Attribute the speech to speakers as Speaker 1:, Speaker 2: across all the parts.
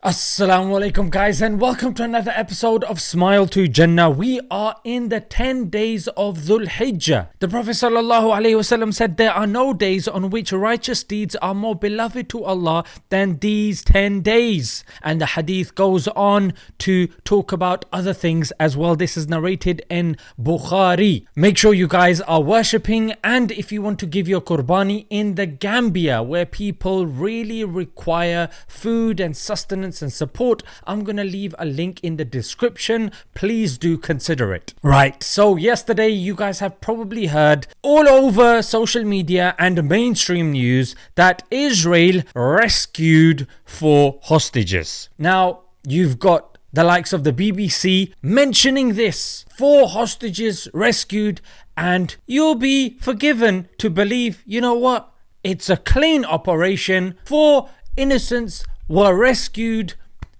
Speaker 1: Assalamu alaikum guys, and welcome to another episode of Smile to Jannah. We are in the 10 days of Dhul Hijjah. The Prophet ﷺ said there are no days on which righteous deeds are more beloved to Allah than these 10 days. And the hadith goes on to talk about other things as well. This is narrated in Bukhari. Make sure you guys are worshipping, and if you want to give your qurbani in the Gambia where people really require food and sustenance and support, I'm gonna leave a link in the description. Please do consider it. Right, so yesterday you guys have probably heard all over social media and mainstream news that Israel rescued 4 hostages. Now you've got the likes of the BBC mentioning this, 4 hostages rescued, and you'll be forgiven to believe, you know what, it's a clean operation, 4 innocents were rescued.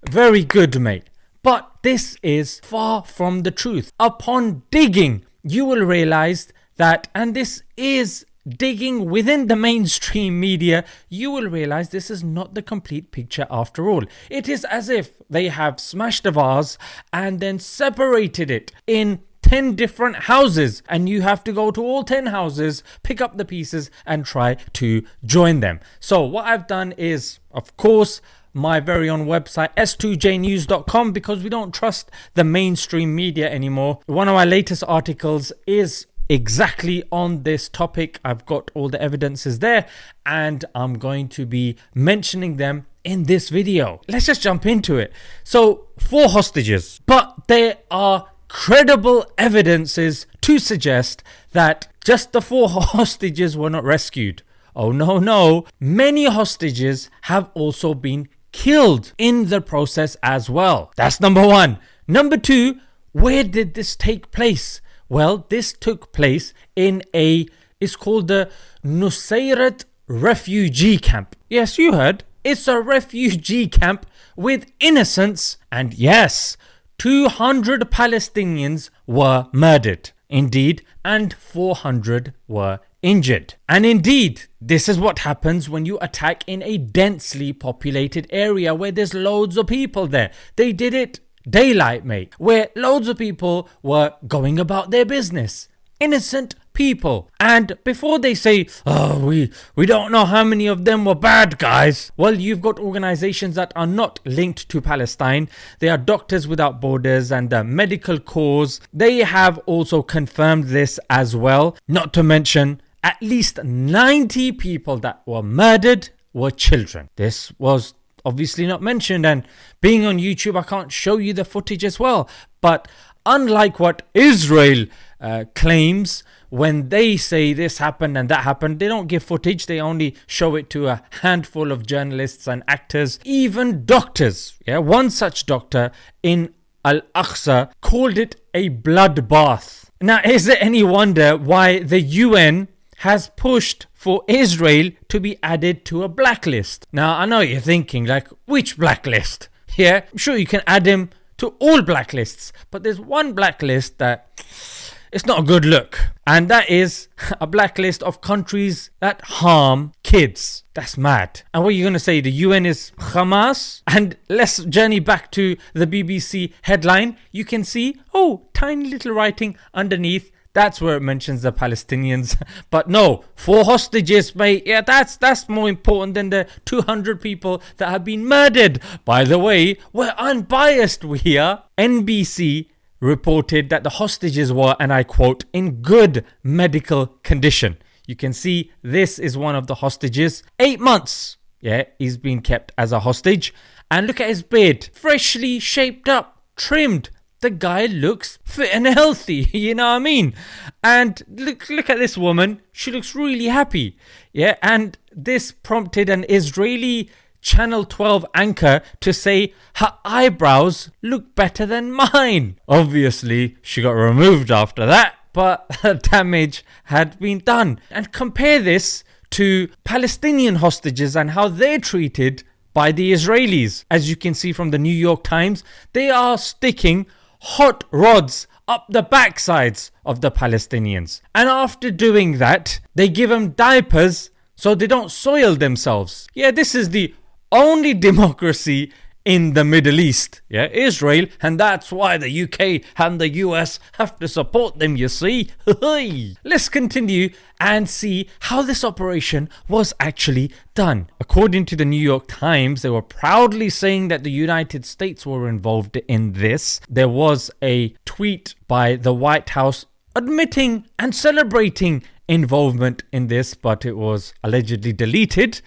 Speaker 1: Very good, mate. But this is far from the truth. Upon digging, you will realize that, and this is digging within the mainstream media, you will realize this is not the complete picture after all. It is as if they have smashed a vase and then separated it in 10 different houses, and you have to go to all 10 houses, pick up the pieces and try to join them. So what I've done is, of course, my very own website s2jnews.com, because we don't trust the mainstream media anymore. One of my latest articles is exactly on this topic. I've got all the evidences there and I'm going to be mentioning them in this video. Let's just jump into it. So 4 hostages, but there are credible evidences to suggest that just the 4 hostages were not rescued. Oh no, many hostages have also been killed in the process as well. That's number 1. Number 2, where did this take place? Well, this took place in it's called the Nuseirat refugee camp. Yes, you heard. It's a refugee camp with innocents, and yes, 200 Palestinians were murdered. Indeed, and 400 were injured. And indeed, this is what happens when you attack in a densely populated area where there's loads of people there. They did it daylight, mate, where loads of people were going about their business. Innocent people. And before they say, oh, we don't know how many of them were bad guys, well, you've got organizations that are not linked to Palestine. They are Doctors Without Borders and the Medical Corps. They have also confirmed this as well. Not to mention, at least 90 people that were murdered were children. This was obviously not mentioned, and being on YouTube, I can't show you the footage as well. But unlike what Israel claims, when they say this happened and that happened, they don't give footage. They only show it to a handful of journalists and actors, even doctors. One such doctor in Al-Aqsa called it a bloodbath. Now, is it any wonder why the UN has pushed for Israel to be added to a blacklist? Now, I know you're thinking, like, which blacklist? Yeah, I'm sure you can add him to all blacklists, but there's one blacklist that it's not a good look, and that is a blacklist of countries that harm kids. That's mad. And what are you going to say? The UN is Hamas? And let's journey back to the BBC headline. You can see, tiny little writing underneath. That's where it mentions the Palestinians. But no, 4 hostages, mate. Yeah, that's more important than the 200 people that have been murdered. By the way, we're unbiased, we are. NBC reported that the hostages were, and I quote, in good medical condition. You can see this is one of the hostages. 8 months. Yeah, he's been kept as a hostage. And look at his beard. Freshly shaped up, trimmed. The guy looks fit and healthy, you know what I mean? And look at this woman. She looks really happy. Yeah, and this prompted an Israeli Channel 12 anchor to say her eyebrows look better than mine. Obviously, she got removed after that, but the damage had been done. And compare this to Palestinian hostages and how they're treated by the Israelis. As you can see from the New York Times, they are sticking hot rods up the backsides of the Palestinians. And after doing that, they give them diapers so they don't soil themselves. Yeah, this is the only democracy in the Middle East, yeah, Israel, and that's why the UK and the US have to support them, you see. Let's continue and see how this operation was actually done. According to the New York Times, they were proudly saying that the United States were involved in this. There was a tweet by the White House admitting and celebrating involvement in this, but it was allegedly deleted.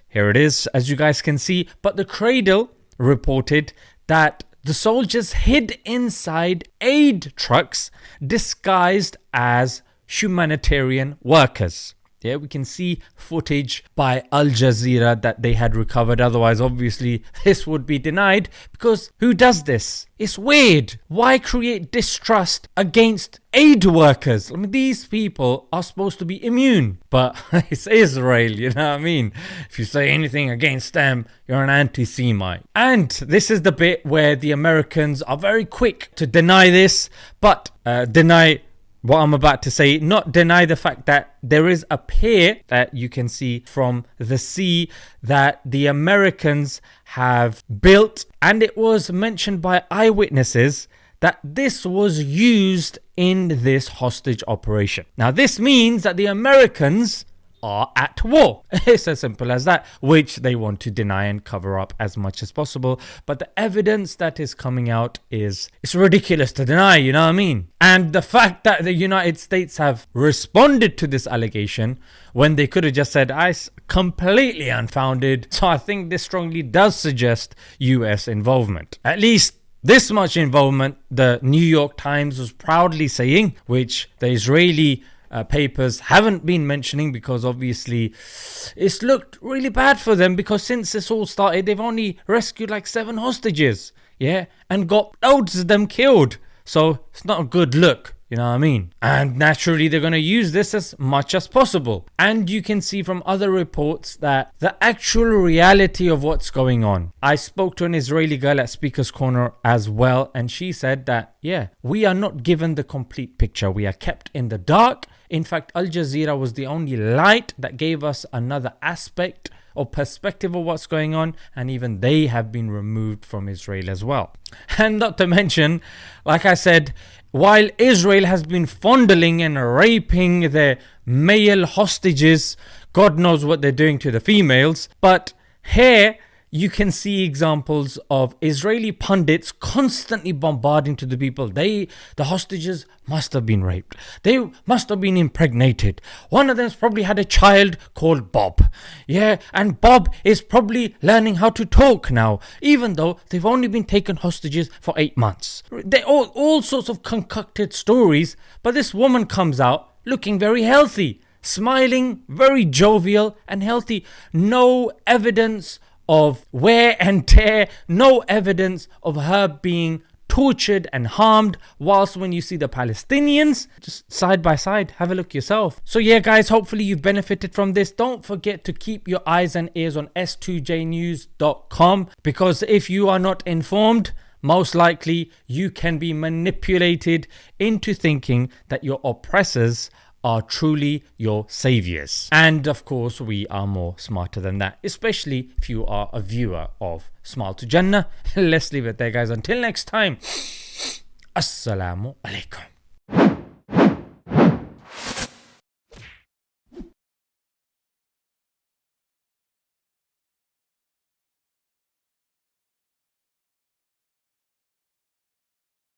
Speaker 1: Here it is, as you guys can see. But the Cradle reported that the soldiers hid inside aid trucks disguised as humanitarian workers. Yeah, we can see footage by Al Jazeera that they had recovered. Otherwise, obviously, this would be denied because who does this? It's weird. Why create distrust against aid workers? I mean, these people are supposed to be immune, but it's Israel, you know what I mean? If you say anything against them, you're an anti-Semite. And this is the bit where the Americans are very quick to deny this, but deny what I'm about to say, not deny the fact that there is a pier that you can see from the sea that the Americans have built, and it was mentioned by eyewitnesses that this was used in this hostage operation. Now this means that the Americans are at war. It's as simple as that, which they want to deny and cover up as much as possible. But the evidence that is coming out it's ridiculous to deny, you know what I mean? And the fact that the United States have responded to this allegation when they could have just said, "It's completely unfounded." So I think this strongly does suggest US involvement. At least this much involvement, the New York Times was proudly saying, which the Israeli papers haven't been mentioning because obviously it's looked really bad for them, because since this all started they've only rescued like 7 hostages, yeah, and got loads of them killed. So it's not a good look, you know what I mean? And naturally they're going to use this as much as possible. And you can see from other reports that the actual reality of what's going on. I spoke to an Israeli girl at Speaker's Corner as well, and she said that, yeah, we are not given the complete picture. We are kept in the dark. In fact, Al Jazeera was the only light that gave us another aspect or perspective of what's going on, and even they have been removed from Israel as well. And not to mention, like I said, while Israel has been fondling and raping their male hostages, God knows what they're doing to the females, but here you can see examples of Israeli pundits constantly bombarding to the people. The hostages must have been raped. They must have been impregnated. One of them's probably had a child called Bob. Yeah, and Bob is probably learning how to talk now, even though they've only been taken hostages for 8 months. They're all sorts of concocted stories, but this woman comes out looking very healthy, smiling, very jovial and healthy. No evidence of wear and tear, no evidence of her being tortured and harmed, whilst when you see the Palestinians, just side by side, have a look yourself. So yeah guys, hopefully you've benefited from this. Don't forget to keep your eyes and ears on s2jnews.com, because if you are not informed, most likely you can be manipulated into thinking that your oppressors are truly your saviors. And of course, we are more smarter than that, especially if you are a viewer of Smile to Jannah. Let's leave it there, guys. Until next time, Assalamu alaikum.